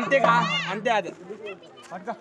అంతేగా అంతే అది పట్టుకో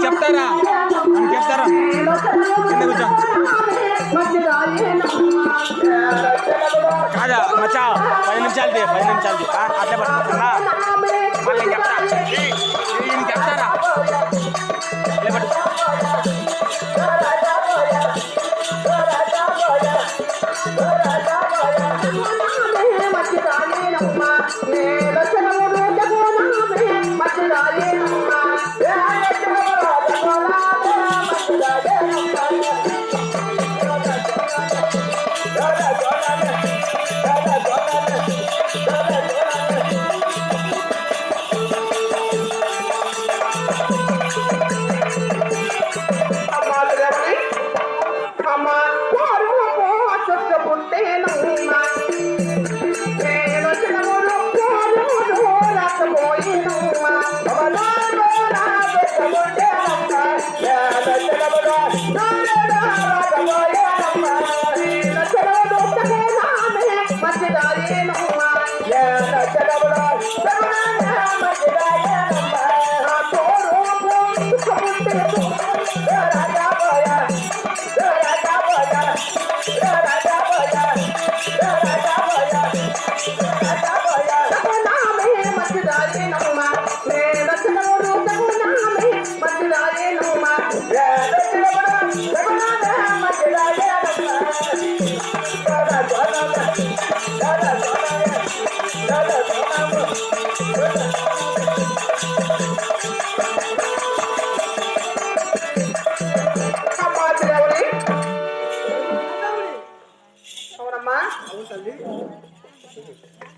చెప్తారా కాదా మచ్చా 10 నిమిషాలు అట్లే పట్టుకుంటున్నా మళ్ళీ చెప్తారా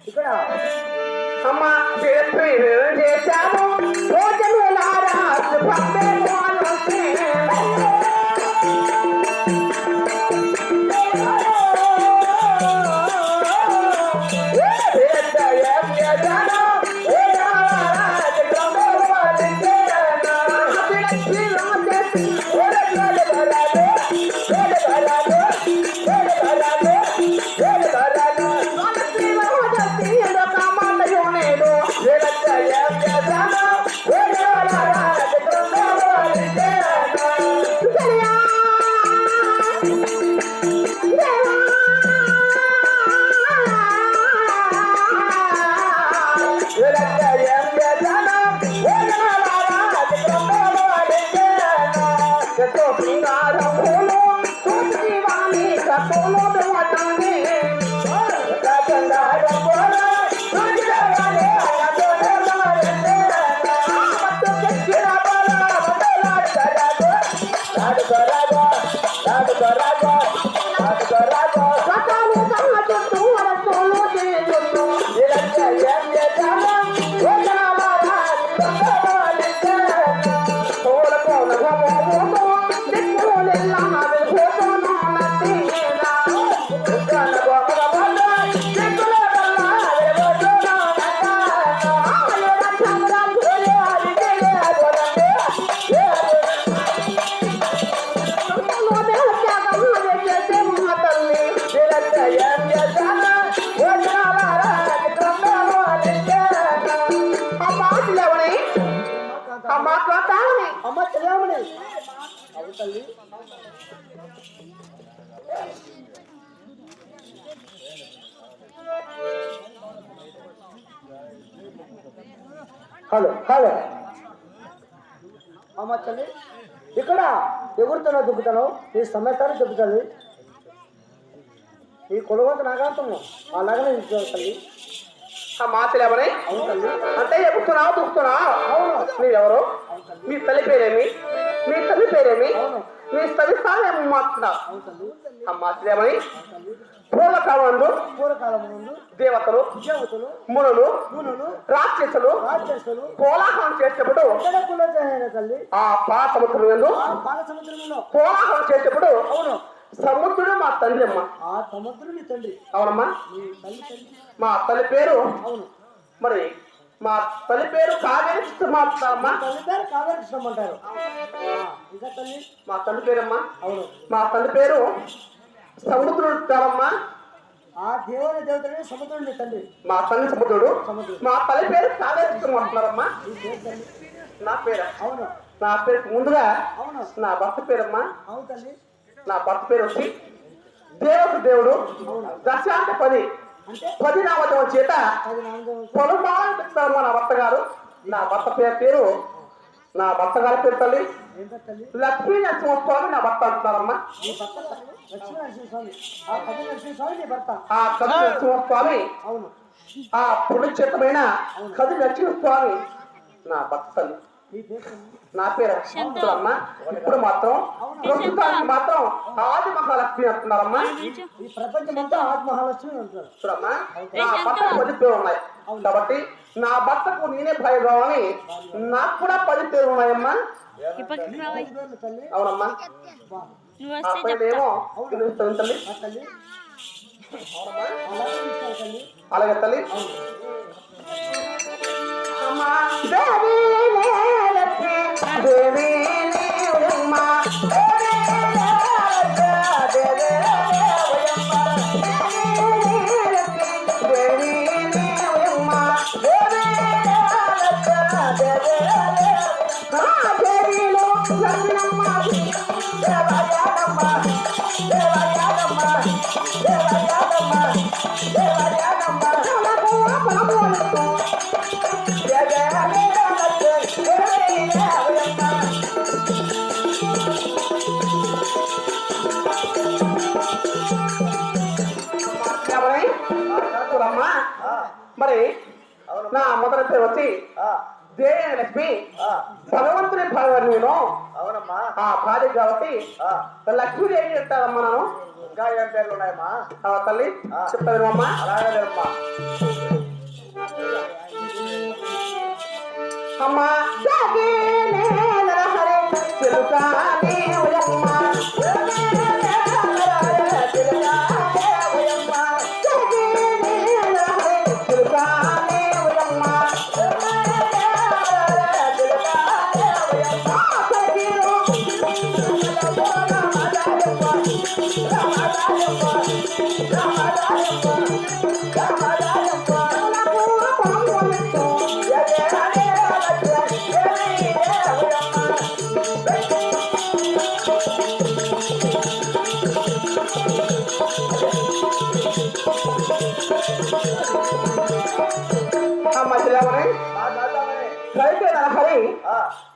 ఇక్కడ అమ్మా చేశాము హలో హలో అమ్మ తల్లి ఇక్కడ ఎగురుతానో దుక్కుతానో ఈ సమస్యలు చెబుతుంది ఈ కొలవంత నాగాంతము అలాగనే తల్లి ఆ మాతలు ఎవరై అంటే ఎగురుతున్నావు దుక్కుతున్నావు అవును మీరెవరు మీ తల్లి పేరేమి మీ తల్లి పేరేమి నీ సవిస్తాన్ని మాట్లాడు అమ్మా శ్రీమణి పూర్వకాలంలో దేవతలు మునులు రాక్షసులు కోలాహలం చేసేటప్పుడు ఆ పాత సముద్రంలో కోలాహలం చేసేటప్పుడు సముద్రుడు మా తండ్రి అమ్మ. ఆ సముద్రుడు నీ తండ్రి. అవునమ్మా. మా తల్లి పేరు మరి మా తల్లి పేరు కావేరి కృష్ణమ్మ అంటారమ్మా. తల్లి పేరు కావేరి కృష్ణమ్మ అంటారు. ఇంకా తల్లి మా తల్లి పేరమ్మా. అవును. మా తల్లి పేరు సముద్రుడు అంటారమ్మా. ఆ దేవుని దేవతనే సముద్రుడు తండ్రి. మా తల్లి సముద్రుడు. మా తల్లి పేరు కావేరి కృష్ణమ్మ అంటున్నారమ్మా. నా పేరు. అవును. నా పేరు ముందుగా అవును. నా భర్త పేరమ్మా. అవును తల్లి. నా భర్త పేరు వచ్చి దేవుడు దశాంత 10 నామదేవం చేత పొలమాలను పెడతారమ్మా నా భర్త గారు. నా భర్త పేరు నా భర్త గారి పేరు తల్లి లక్ష్మీ నరసింహస్వామి నా భర్త అంటున్నారమ్మా. ఆ కది నరసింహస్వామి ఆ పుణ్యక్షేత్రమైన కది నరసింహస్వామి నా భర్త తల్లి. నా పేరు అమ్మా. ఇప్పుడు మాత్రం ప్రస్తుతానికి మాత్రం ఆది మహాలక్ష్మి అంటున్నారమ్మా. ఈ ప్రపంచమంతా ఆది మహాలక్ష్మి అంటారు. చూడమ్మా నా భర్తకు 10 పేరు ఉన్నాయి కాబట్టి నా భర్తకు నేనే భయభావని నాకు కూడా 10 పేరు ఉన్నాయమ్మా. అవునమ్మా. ఏమో తల్లి అలాగే తల్లి అమ్మా దేవి అమ్మా మరి నా మొదటి పేరు వచ్చి దేవి లక్ష్మి భగవంతుని భార్య నేను. అవునమ్మా. ఆ భార్య కాబట్టి లక్ష్మీదేవి చెప్తారమ్మా. నన్ను ఇంకా ఏం పేర్లు ఉన్నాయమ్మా తల్లి చెప్తాను అమ్మా. అలాగే అమ్మా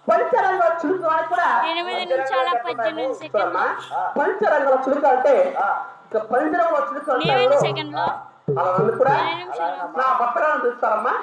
పంచరంగ చురుకు అని కూడా పంచరంగ చురుకు అంటే పంచరంగ చురుకు అలా కూడా నా భర్తలను చూస్తారమ్మా.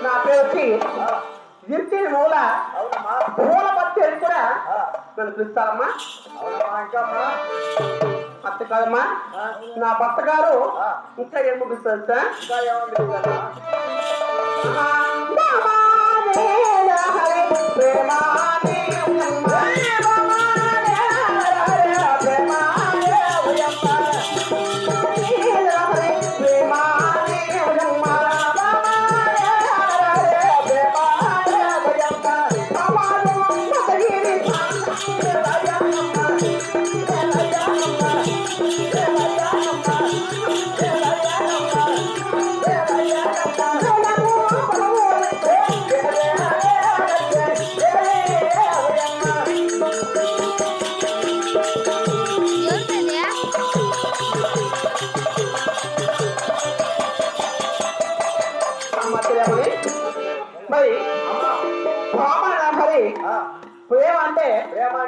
నా పేరు వచ్చి గిరిచేరి మూల పూల పత్తి అని కూడా నన్ను పిలుస్తారమ్మా. అత్త కాదమ్మా నా భర్త గారు ఇంకా ఏం ముగిస్తారు సార్. Come on.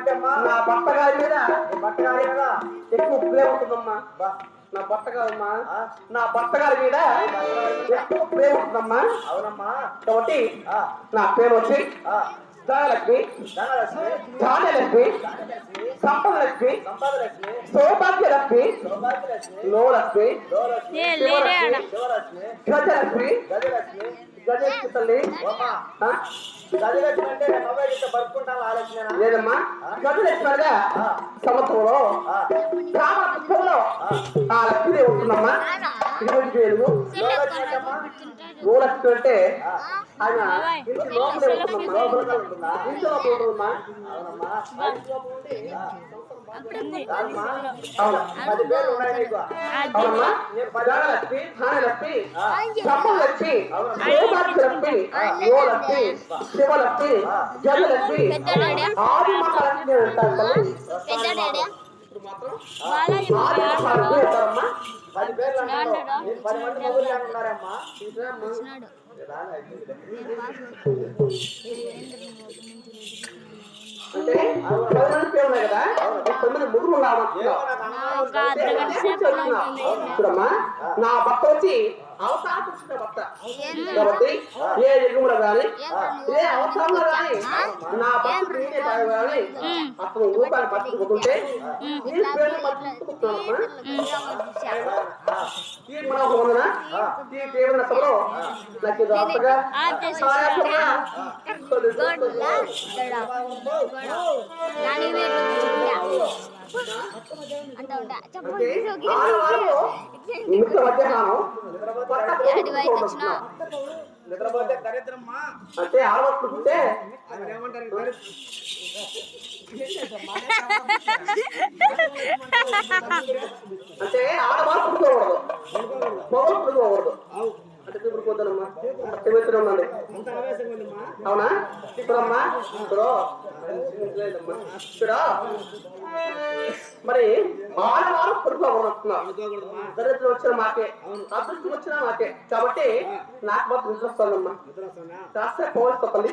అంటే అమ్మా నా భర్త గారి మీద నీ భర్త గారి కదా ఎక్కువ ప్రేమ ఉంటుందమ్మా. బా నా భర్త గారమ్మా, ఆ, నా భర్త గారి మీద ఎక్కువ ప్రేమ ఉంటుందమ్మా. అవునమ్మా కాబట్టి ఆ, నా పేరు వచ్చి ఆ, ధనలక్ష్మి, ధనలక్ష్మి ధాన్యలక్ష్మి, ధనలక్ష్మి సంపదలక్ష్మి, సంపదలక్ష్మి సౌభాగ్యలక్ష్మి, సౌభాగ్యలక్ష్మి లోలక్ష్మి, గౌరలక్ష్మి శివలక్ష్మి, శివలక్ష్మి గజలక్ష్మి, గజలక్ష్మి గజలక్ష్మి తల్లి. అమ్మా ఆ? గజలక్ష్మి అంటే మొబైల్ ఇంత పడుకుంటాను ఆలోచన లేదమ్మా, గజలక్ష్మి అనగా సంవత్సరంలో ఆ, గ్రామ పుష్పంలో ఆ లక్ష్మి ఉంటుందమ్మా. ఇటువంటి పేరు గౌరలక్ష్మి అంటే అమ్మా గోలక్ష్మి అంటే ఆ, ఆయన ఇంటి లోపలే ఉంటుందమ్మా. లోపలికి ఉంటుందా ఇంటి లోపల ఉంటుందమ్మా. అవునమ్మా ఆ ఇంటి లోపల ఉండి కాదమ్మా అవునా 10 పేర్లు ఉన్నాయి నీకు అవునమ్మా. ధనలక్ష్మి, ధాన్యలక్ష్మి, సంపదలక్ష్మి, సౌభాగ్యలక్ష్మి, లోలక్ష్మి, శివలక్ష్మి, గజలక్ష్మి, ఆది మహాలక్ష్మి అంటారు తల్లి. ఇప్పుడు మాత్రం ఆది మహాలక్ష్మి అంటారమ్మా. 10 పేర్లు అంటారు నీకు 10 మంది మొగుళ్ళు ఉన్నారమ్మా చూసారమ్మా? అంటే 10 మంది పేరు ఉన్నాయి కదా, 9 ముగ్గురు ఉన్నామంటున్నావు. చూడమ్మా, నా భర్త వచ్చి అవసరం పురుషుల భర్త కాబట్టి ఏ యుగంలో గాని ఏ అవసరంలో గాని నా భర్త నేనే కానీ అతను రూపాయలు పట్టుకుంటుంటే నీ పేరు పట్టుకుంటున్నామ్మా. ఈ మనకు వందన ఈ దేవుని సభలో నాకు ఇది అంతగా సహాయపడగా అంటే ఆడవాళ్ళు నిమిత్త మధ్యాహ్నం భర్త పోగొట్టుకుంటున్నాం. నిద్రపోతే దరిద్రమ్మా అంటే ఆడవాళ్ళు పుట్టితే ఆయన ఏమంటారు దరిద్రం అంటే ఆడవాళ్ళు పుట్టుకోకూడదు, పొగలు పుట్టుకోకూడదు. అంటే ఇప్పుడు పోతానమ్మా అర్థమవుతూనే ఉందండి. అంత ఆవేశంగా ఉందమ్మా అవునా? ఇప్పుడమ్మా ఇప్పుడు లేదమ్మా ఇప్పుడు మరి ఆడవాళ్ళు పుట్టుకోకూడదు. అనుకోకూడదమ్మా దరిద్రం వచ్చిన మాకే, అదృష్టం వచ్చిన మాకే. కాబట్టి నాకు మాత్రం నిద్ర వస్తుందమ్మా. నిద్ర వస్తుందా కాస్త పోవస్తుంది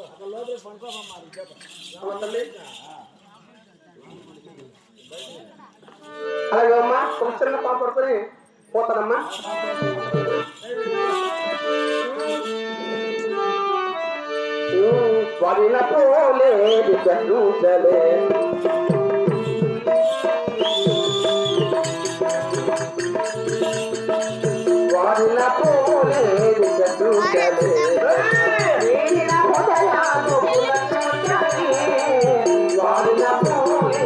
అక్కడ లోపల పనుకోమమ్మా అది చేత తల్లి. అలాగే అమ్మా ఒక చిన్న పాప పడుకొని పోతానమ్మా. వాడిన పోలే చలే వాడిన పోలే చలే వాడిన పోలే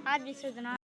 आज भी